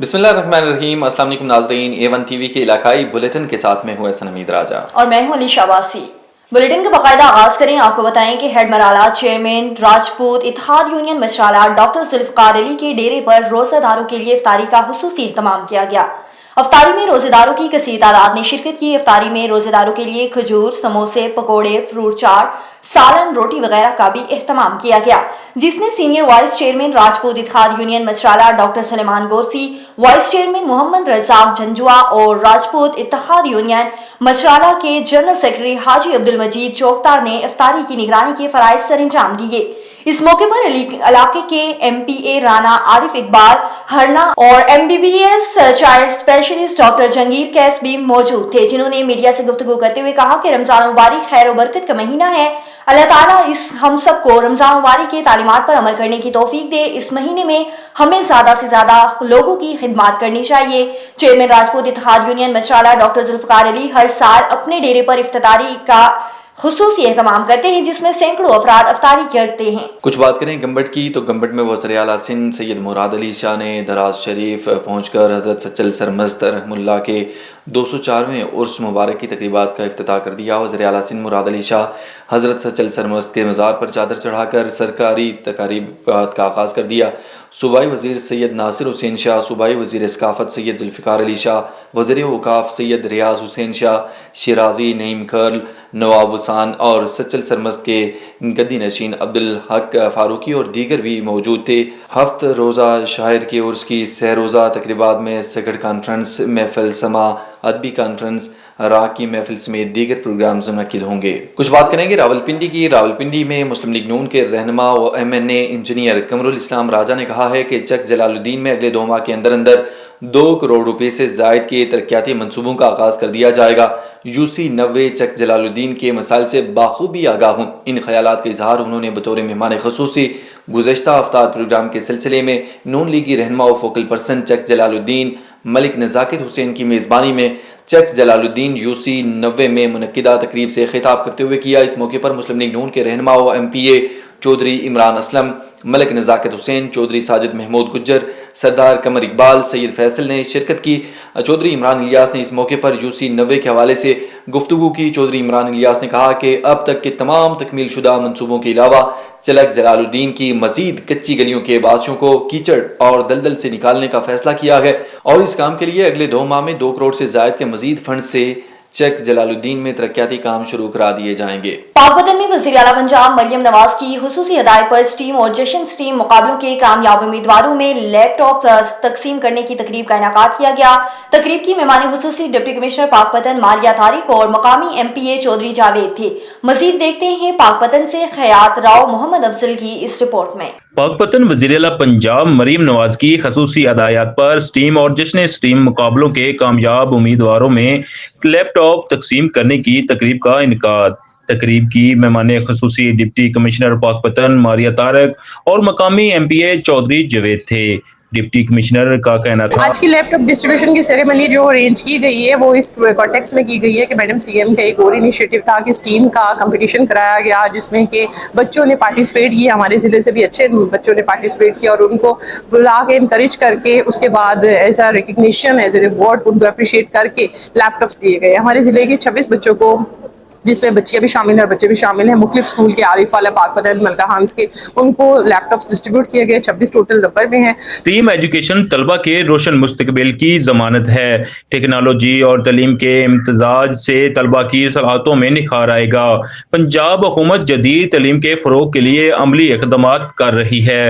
بسم اللہ الرحمن الرحیم۔ السلام علیکم ناظرین، A1 ٹی وی کے علاقائی بلیٹن کے ساتھ میں ہوں احسن حمید راجہ اور میں ہوں علی شاباسی۔ بلیٹن کا باقاعدہ آغاز کریں۔ آپ کو بتائیں کہ ہیڈ مرالہ چیئرمین راجپوت اتحاد یونین مشرالہ ڈاکٹر ذوالفقار علی کے ڈیرے پر روزہ داروں کے لیے افطاری کا خصوصی اہتمام کیا گیا۔ افطاری میں روزے داروں کی کثیر تعداد نے شرکت کی۔ افطاری میں روزے داروں کے لیے کھجور، سموسے، پکوڑے، فروٹ چاٹ، سالن، روٹی وغیرہ کا بھی اہتمام کیا گیا، جس میں سینئر وائس چیئرمین راجپوت اتحاد یونین مشرالہ ڈاکٹر سلیمان گورسی، وائس چیئرمین محمد رزاق جھنجھوا اور راجپوت اتحاد یونین مشرالہ کے جنرل سیکرٹری حاجی عبدالمجید چوکتار نے افطاری کی نگرانی کے فرائض سر انجام دیے۔ اس موقع پر علاقے کے ایم پی اے رانا عارف اقبال ہرنا اور MBBS child specialist doctor Jahangir case بھی موجود تھے، جنہوں نے میڈیا سے گفتگو کرتے ہوئے کہا کہ رمضان مبارک خیر و برکت کا مہینہ ہے۔ اللہ تعالیٰ ہم سب کو رمضان مبارک کی تعلیمات پر عمل کرنے کی توفیق دے۔ اس مہینے میں ہمیں زیادہ سے زیادہ لوگوں کی خدمات کرنی چاہیے۔ چیئرمین راجپوت اتحاد یونین مشرالہ ڈاکٹر ذوالفقار علی ہر سال اپنے ڈیرے پر افطاری کا خصوصی اہتمام کرتے ہیں، جس میں سینکڑوں افراد افطاری کرتے ہیں۔ کچھ بات کریں گمبٹ کی تو گمبٹ میں وزیر اعلیٰ سندھ سید مراد علی شاہ نے دراز شریف پہنچ کر حضرت سچل سرمست رحمہ اللہ کے 204ویں عرس مبارک کی تقریبات کا افتتاح کر دیا۔ وزیر اعلیٰ سندھ مراد علی شاہ حضرت سچل سرمست کے مزار پر چادر چڑھا کر سرکاری تقریبات کا آغاز کر دیا۔ صوبائی وزیر سید ناصر حسین شاہ، صوبائی وزیر ثقافت سید ذوالفقار علی شاہ، وزیر اوقاف سید ریاض حسین شاہ شیرازی، نعیم کرل، نواب حسان اور سچل سرمست کے گدی نشین عبدالحق فاروقی اور دیگر بھی موجود تھے۔ ہفت روزہ شاعر کے عرس کی سہ روزہ تقریبات میں سیکرڈ کانفرنس، محفل سما، ادبی کانفرنس، راگ کی محفل سمیت دیگر پروگرامز منعقد ہوں گے۔ کچھ بات کریں گے راولپنڈی کی۔ راولپنڈی میں مسلم لیگ نون کے رہنما و MNA انجینئر قمر الاسلام راجہ نے کہا ہے کہ چک جلال الدین میں اگلے 2 ماہ کے اندر 2 کروڑ روپے سے زائد کے ترقیاتی منصوبوں کا آغاز کر دیا جائے گا۔ UC 90 چک جلال الدین کے مسائل سے بخوبی آگاہ ہوں۔ ان خیالات کا اظہار انہوں نے بطور مہمان خصوصی گزشتہ افطار پروگرام کے سلسلے میں نون لیگی رہنما و فوکل پرسن چک جلال الدین ملک نزاکت حسین کی میزبانی میں چک جلال الدین UC 90 میں منعقدہ تقریب سے خطاب کرتے ہوئے کیا۔ اس موقع پر مسلم لیگ نون کے رہنما و MPA چودھری عمران اسلم، ملک نزاکت حسین، چودھری ساجد محمود گجر، سردار قمر اقبال، سید فیصل نے شرکت کی۔ چودھری عمران الیاس نے اس موقع پر UC 90 کے حوالے سے گفتگو کی۔ چودھری عمران الیاس نے کہا کہ اب تک کے تمام تکمیل شدہ منصوبوں کے علاوہ چلک جلال الدین کی مزید کچی گلیوں کے باسیوں کو کیچڑ اور دلدل سے نکالنے کا فیصلہ کیا ہے اور اس کام کے لیے اگلے 2 ماہ میں 2 کروڑ سے زائد کے مزید فنڈ سے چک جلال الدین میں ترقیاتی کام شروع کرا دیے جائیں گے۔ پاک وطن میں وزیر اعلیٰ پنجاب مریم نواز کی خصوصی ہدایت پر اسٹیم اور جشن اسٹیم مقابلوں کے کامیاب امیدواروں میں لیپ ٹاپ تقسیم کرنے کی تقریب کا انعقاد کیا گیا۔ تقریب کی مہمان خصوصی ڈپٹی کمشنر پاک وطن ماریہ طارق اور مقامی MPA چودھری جاوید تھے۔ مزید دیکھتے ہیں پاک وطن سے خیات راؤ محمد افضل کی اس رپورٹ میں۔ پاک وطن وزیر اعلیٰ پنجاب مریم نواز کی خصوصی ہدایات پر اسٹیم اور جشن اسٹیم مقابلوں کے کامیاب امیدواروں میں لیپ ٹاپ تقسیم کرنے کی تقریب کا انعقاد۔ تقریب کی مہمان خصوصی ڈپٹی کمشنر پاک وطن ماریہ طارق اور مقامی MPA چودھری جاوید تھے۔ ڈپٹی کمشنر کا کہنا تھا آج کی لیپ ٹاپ ڈسٹریبیوشن کی سیریمنی جو ارینج کی گئی ہے وہ اس کانٹیکس میں کی گئی ہے کہ میڈم CM کا ایک اور انیشیٹو تھا کہ اسٹیم کا کمپٹیشن کرایا گیا، جس میں کہ بچوں نے پارٹیسپیٹ کیا، ہمارے ضلع سے بھی اچھے بچوں نے پارٹیسپیٹ کیا اور ان کو بلا کے انکریج کر کے اس کے بعد as a recognition as a reward ان کو اپریشیٹ کر کے لیپ ٹاپس دیے گئے۔ ہمارے ضلع کے 26 بچوں کو، جس میں بچیاں بھی شامل ہیں اور بچے بھی شامل ہیں، مختلف اسکول کے، عارف والا، پاک وطن، ملکہ ہانس کے، ان کو لیپ ٹاپس ڈسٹریبیوٹ کیے گئے۔ 26 ٹوٹل نمبر میں ہیں۔ ٹیم ایجوکیشن طلبہ کے روشن مستقبل کی ضمانت ہے۔ ٹیکنالوجی اور تعلیم کے امتزاج سے طلبہ کی صلاحیتوں میں نکھار آئے گا۔ پنجاب حکومت جدید تعلیم کے فروغ کے لیے عملی اقدامات کر رہی ہے۔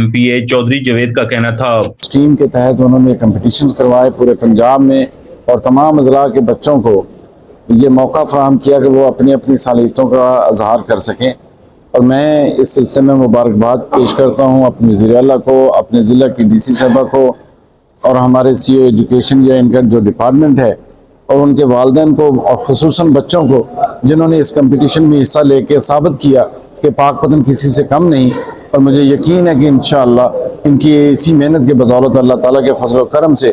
MPA چودھری جاوید کا کہنا تھا اسٹیم کے تحت انہوں نے کمپٹیشنز کروائے پورے پنجاب میں اور تمام اضلاع کے بچوں کو یہ موقع فراہم کیا کہ وہ اپنی اپنی صلاحیتوں کا اظہار کر سکیں، اور میں اس سلسلے میں مبارکباد پیش کرتا ہوں اپنے وزیر اعلیٰ کو، اپنے ضلع کی DC صاحبہ کو اور ہمارے CO ایجوکیشن یا ان کا جو ڈپارٹمنٹ ہے اور ان کے والدین کو، اور خصوصاً بچوں کو جنہوں نے اس کمپٹیشن میں حصہ لے کے ثابت کیا کہ پاک وطن کسی سے کم نہیں، اور مجھے یقین ہے کہ انشاءاللہ ان کی اسی محنت کے بدولت اللہ تعالیٰ کے فضل و کرم سے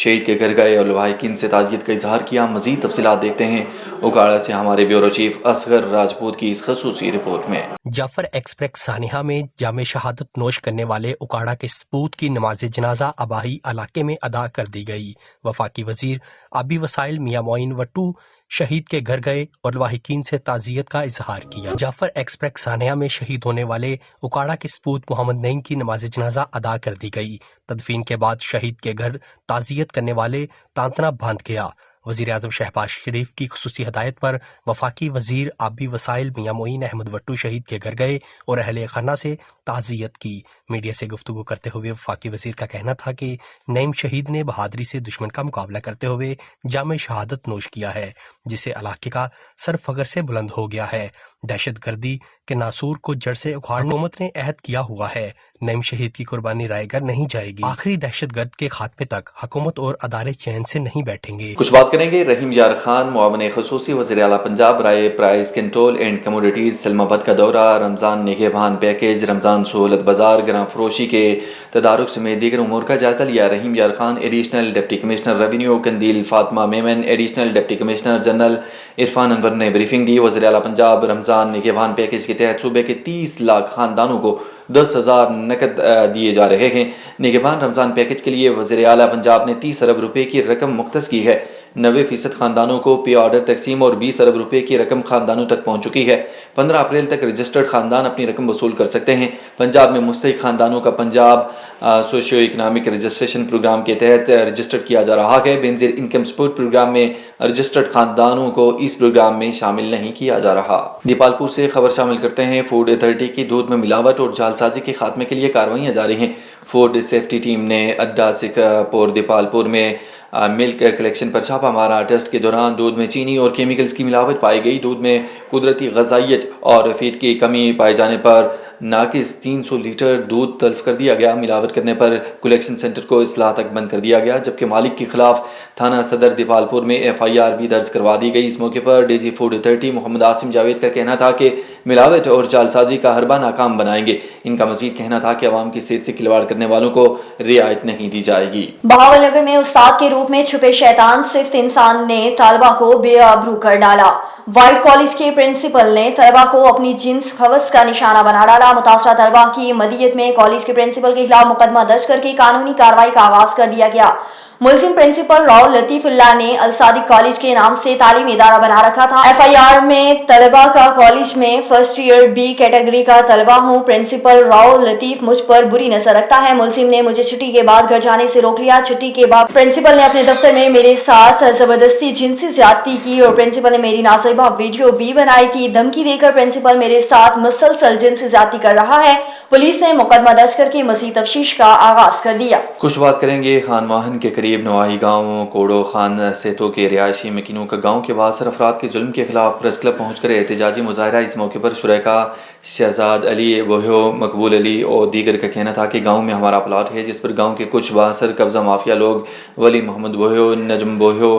شہید کے گھر گئے اور لواحقین سے تعزیت کا اظہار کیا۔ مزید تفصیلات دیکھتے ہیں اکاڑا سے ہمارے بیورو چیف اصغر راجپوت کی اس خصوصی رپورٹ میں۔ جعفر ایکسپریس سانحہ میں جام شہادت نوش کرنے والے اکاڑا کے سپوت کی نماز جنازہ اباہی علاقے میں ادا کر دی گئی۔ وفاقی وزیر آبی وسائل میاں معین وٹو شہید کے گھر گئے اور لواحقین سے تعزیت کا اظہار کیا۔ جعفر ایکسپریس سانحہ میں شہید ہونے والے اکاڑا کے سپوت محمد نعیم کی نماز جنازہ ادا کر دی گئی۔ تدفین کے بعد شہید کے گھر تعزیت کرنے والے تانتنا باندھ گیا۔ وزیر اعظم شہباز شریف کی خصوصی ہدایت پر وفاقی وزیر آبی وسائل میاں معین احمد وٹو شہید کے گھر گئے اور اہل خانہ سے تعزیت کی۔ میڈیا سے گفتگو کرتے ہوئے وفاقی وزیر کا کہنا تھا کہ نعیم شہید نے بہادری سے دشمن کا مقابلہ کرتے ہوئے جام شہادت نوش کیا ہے، جسے علاقے کا سر فخر سے بلند ہو گیا ہے۔ دہشت گردی کے ناسور کو جڑ سے اکھاڑنے حکومت نے عہد کیا ہوا ہے۔ نعیم شہید کی قربانی رائے گاہ نہیں جائے گی۔ آخری دہشت گرد کے خاتمے تک حکومت اور ادارے چین سے نہیں بیٹھیں گے۔ کچھ بات کریں گے رحیم یار خان معاون خصوصی وزیر اعلیٰ پنجاب برائے پرائز کنٹرول اینڈ کموڈیٹیز سلم آباد کا دورہ، رمضان نگہبان پیکیج، رمضان سہولت بازار، گراں فروشی کے تدارک سمیت دیگر امور کا جائزہ لیا۔ Rahim Yar Khan additional deputy commissioner revenue Qandeel, Fatima Memon additional deputy commissioner general, Irfan Anwar نے بریفنگ دی۔ وزیر اعلیٰ پنجاب رمضان نگہبان پیکیج کے تحت صوبے کے 30 لاکھ خاندانوں کو 10,000 نقد دیے جا رہے ہیں۔ نگہبان رمضان پیکیج کے لیے وزیر اعلیٰ پنجاب نے 30 ارب روپے کی رقم مختص کی ہے۔ 90% خاندانوں کو پے آرڈر تقسیم اور 20 ارب روپے کی رقم خاندانوں تک پہنچ چکی ہے۔ 15 اپریل تک رجسٹرڈ خاندان اپنی رقم وصول کر سکتے ہیں۔ پنجاب میں مستحق خاندانوں کا Punjab socio economic registration programme کے تحت رجسٹرڈ کیا جا رہا ہے۔ بینظیر انکم سپورٹ پروگرام میں رجسٹرڈ خاندانوں کو اس پروگرام میں شامل نہیں کیا جا رہا۔ دیپال پور سے خبر شامل کرتے ہیں۔ فوڈ اتھارٹی کی دودھ میں ملاوٹ اور جعل سازی کے خاتمے کے لیے کارروائیاں جاری ہیں۔ فوڈ سیفٹی ٹیم نے اڈا سکھپور دیپال پور میں ملک کلیکشن پر چھاپہ مارا۔ ٹیسٹ کے دوران دودھ میں چینی اور کیمیکلز کی ملاوٹ پائی گئی۔ دودھ میں قدرتی غذائیت اور فیٹ کی کمی پائے جانے پر ناقص 300 لیٹر دودھ تلف کر دیا گیا۔ ملاوٹ کرنے پر کلیکشن سینٹر کو اصلاح تک بند کر دیا گیا، جبکہ مالک کے خلاف تھانہ صدر دیپال پور میں FIR بھی درج کروا دی گئی۔ اس موقع پر D G food authority Muhammad Asim Javed کا کہنا تھا کہ ملاوٹ اور جعل سازی کا حربہ ناکام بنائیں گے۔ ان کا مزید کہنا تھا کہ عوام کی صحت سے کھلواڑ کرنے والوں کو رعایت نہیں دی جائے گی۔ بہاول نگر میں استاد کے روپ میں چھپے شیطان صفت انسان نے طالبہ کو بے آبرو کر ڈالا۔ وائٹ کالج کے پرنسپل نے طلبہ کو اپنی جنس حوث کا نشانہ بنا ڈالا۔ متاثرہ طلبہ کی مدیت میں کالج کے پرنسپل کے خلاف مقدمہ درج کر کے قانونی کارروائی کا آغاز کر دیا گیا۔ ملزم پرنسپل راؤ لطیف اللہ نے الصادق کالج کے نام سے تعلیمی ادارہ بنا رکھا تھا۔ FIR میں طلبہ کا کالج میں فرسٹ ایئر B کیٹیگری کا طلبہ ہوں۔ پرنسپل راؤ لطیف مجھ پر بری نظر رکھتا ہے۔ ملزم نے مجھے چھٹی کے بعد گھر جانے سے روک لیا۔ چھٹی کے بعد پرنسپل نے اپنے دفتر میں میرے ساتھ زبردستی جنسی زیادتی کی اور پرنسپل نے میری نازیبہ ویڈیو بھی بنائی تھی۔ دھمکی دے کر پرنسپل میرے ساتھ مسلسل جنسی زیادتی کر رہا ہے۔ پولیس نے مقدمہ درج کر کے مزید تفتیش کا آغاز کر دیا۔ کچھ بات کریں گے خان ماہن کے قریب نواحی گاؤں کوڑو خان سیتو کے رہائشی مکینوں کا گاؤں کے باثر افراد کے ظلم کے خلاف پریس کلب پہنچ کر احتجاجی مظاہرہ۔ اس موقع پر شرکاء شہزاد علی بوہیو، مقبول علی اور دیگر کا کہنا تھا کہ گاؤں میں ہمارا پلاٹ ہے، جس پر گاؤں کے کچھ باثر قبضہ مافیا لوگ ولی محمد بوہیو، نجم بوہیو،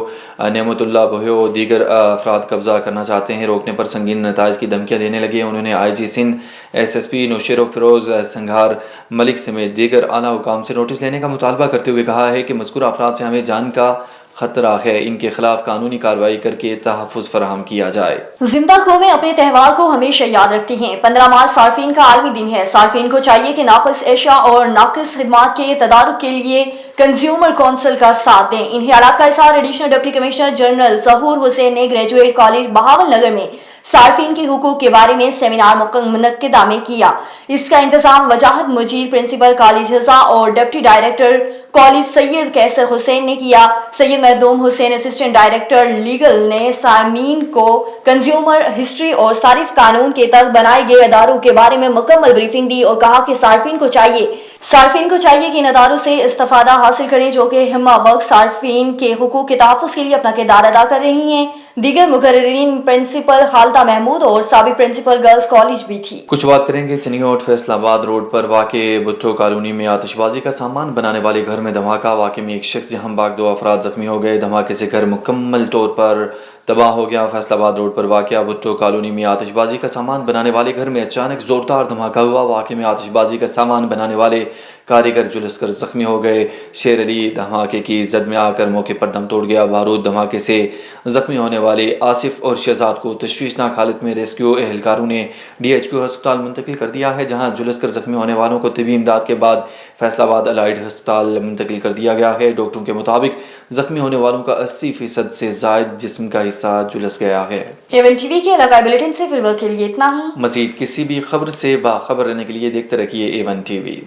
نعمت اللہ بوہیو اور دیگر افراد قبضہ کرنا چاہتے ہیں۔ روکنے پر سنگین نتائج کی دھمکیاں دینے لگے۔ انہوں نے IG سندھ، SSP نوشیر و فیروز سنگھار ملک سمیت دیگر اعلیٰ حکام سے نوٹس لینے کا مطالبہ کرتے ہوئے کہا ہے کہ مذکورہ افراد سے ہمیں جان کا خطرہ ہے، ان کے خلاف قانونی کارروائی کر کے تحفظ فراہم کیا جائے۔ زندہ قومیں اپنے تہوار کو ہمیشہ یاد رکھتی ہیں۔ 15 مارچ صارفین کا عالمی دن ہے۔ صارفین کو چاہیے کہ ناقص اشیاء اور ناقص خدمات کے تدارک کے لیے کنزیومر کونسل کا ساتھ دیں۔ ان خیالات کا اظہار ایڈیشنل ڈپٹی کمشنر جنرل ظہور حسین نے گریجویٹ کالج بہاول نگر میں صارفین کے حقوق کے بارے میں سیمینار منعقدہ میں کیا۔ اس کا انتظام وجاہت مجید پرنسپل کالج حضا اور ڈپٹی ڈائریکٹر کالج سید کیسر حسین نے کیا۔ سید مردوم حسین اسسٹنٹ ڈائریکٹر لیگل نے سامعین کو کنزیومر ہسٹری اور صارف قانون کے تحت بنائے گئے اداروں کے بارے میں مکمل بریفنگ دی اور کہا کہ صارفین کو چاہیے کہ ان اداروں سے استفادہ حاصل کریں جو کہ ہمہ وقت صارفین کے حقوق کے تحفظ کے لیے اپنا کردار ادا کر رہی ہیں۔ دیگر مقررین پرنسپل خالدہ محمود اور سابق پرنسپل گرلز کالج بھی تھی۔ کچھ بات کریں گے چنیوٹ فیصل آباد روڈ پر واقع بھٹو کالونی میں آتش بازی کا سامان بنانے والے گھر میں دھماکہ۔ واقعے میں ایک شخص جہاں باغ 2 افراد زخمی ہو گئے۔ دھماکے سے گھر مکمل طور پر تباہ ہو گیا۔ فیصل آباد روڈ پر واقع بھٹو کالونی میں آتش بازی کا سامان بنانے والے گھر میں اچانک زوردار دھماکہ ہوا۔ واقعے میں آتش بازی کا سامان بنانے والے کاریگر جلس کر زخمی ہو گئے۔ شیر علی دھماکے کی زد میں آ کر موقع پر دم توڑ گیا۔ بارود دھماکے سے زخمی ہونے والے آصف اور شہزاد کو تشویشناک حالت میں ریسکیو اہلکاروں نے DHQ ہسپتال منتقل کر دیا ہے، جہاں جلس کر زخمی ہونے والوں کو طبی امداد کے بعد فیصل آباد الائیڈ ہسپتال منتقل کر دیا گیا ہے۔ ڈاکٹروں کے مطابق زخمی ہونے والوں کا 80% سے زائد جسم کا حصہ جلس گیا ہے۔ ایون ٹی وی کے علاقائی بلیٹن سے فی الوقت کے لیے اتنا ہی۔ مزید کسی بھی خبر سے باخبر رہنے کے لیے دیکھتے رکھیے A1 TV۔